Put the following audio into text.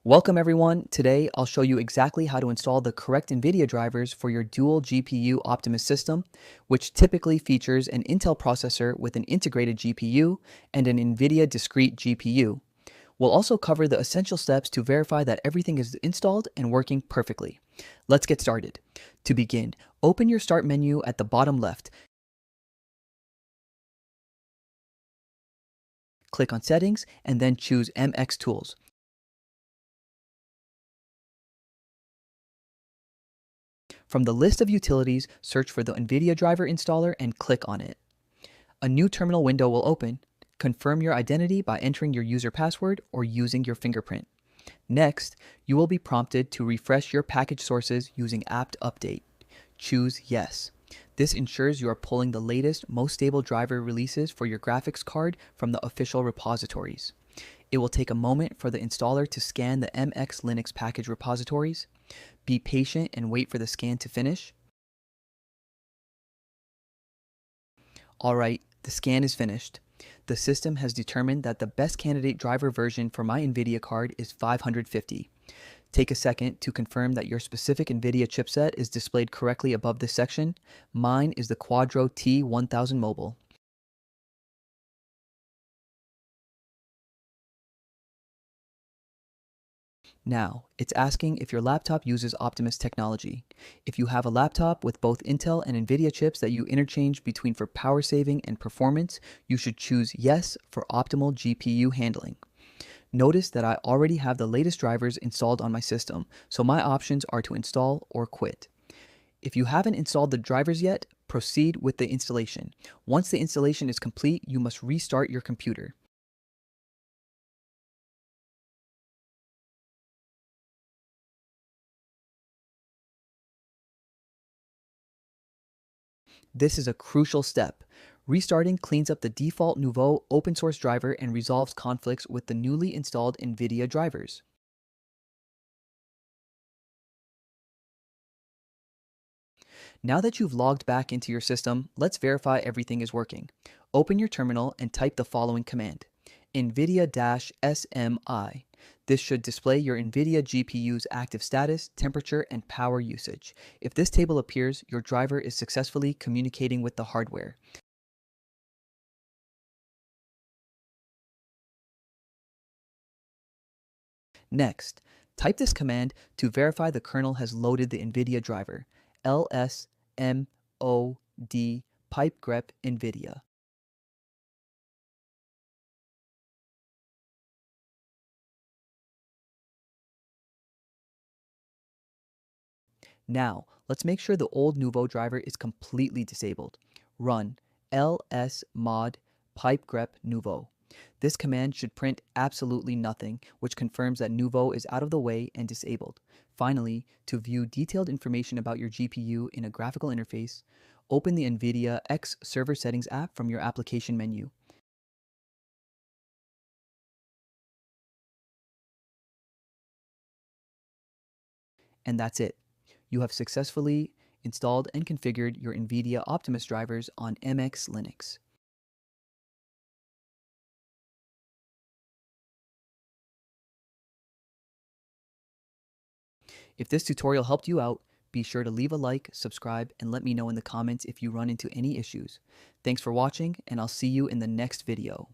Welcome everyone. Today I'll show you exactly how to install the correct NVIDIA drivers for your dual GPU Optimus system, which typically features an Intel processor with an integrated GPU and an NVIDIA discrete GPU. We'll also cover the essential steps to verify that everything is installed and working perfectly. Let's get started. To begin, open your Start menu at the bottom left. Click on Settings and then choose MX Tools. From the list of utilities, search for the NVIDIA driver installer and click on it. A new terminal window will open. Confirm your identity by entering your user password or using your fingerprint. Next, you will be prompted to refresh your package sources using apt update. Choose Yes. This ensures you are pulling the latest, most stable driver releases for your graphics card from the official repositories. It will take a moment for the installer to scan the MX Linux package repositories. Be patient and wait for the scan to finish. Alright, the scan is finished. The system has determined that the best candidate driver version for my NVIDIA card is 550. Take a second to confirm that your specific NVIDIA chipset is displayed correctly above this section. Mine is the Quadro T1000 Mobile. Now, it's asking if your laptop uses Optimus technology. If you have a laptop with both Intel and NVIDIA chips that you interchange between for power saving and performance, you should choose Yes for optimal GPU handling. Notice that I already have the latest drivers installed on my system, so my options are to install or quit. If you haven't installed the drivers yet, proceed with the installation. Once the installation is complete, you must restart your computer. This is a crucial step. Restarting cleans up the default Nouveau open source driver and resolves conflicts with the newly installed NVIDIA drivers. Now that you've logged back into your system, let's verify everything is working. Open your terminal and type the following command: NVIDIA-SMI. This should display your NVIDIA GPU's active status, temperature, and power usage. If this table appears, your driver is successfully communicating with the hardware. Next, type this command to verify the kernel has loaded the NVIDIA driver: lsmod pipe grep NVIDIA. Now, let's make sure the old Nouveau driver is completely disabled. Run lsmod pipe grep Nouveau. This command should print absolutely nothing, which confirms that Nouveau is out of the way and disabled. Finally, to view detailed information about your GPU in a graphical interface, open the NVIDIA X Server Settings app from your application menu. And that's it. You have successfully installed and configured your NVIDIA Optimus drivers on MX Linux. If this tutorial helped you out, be sure to leave a like, subscribe, and let me know in the comments if you run into any issues. Thanks for watching, and I'll see you in the next video.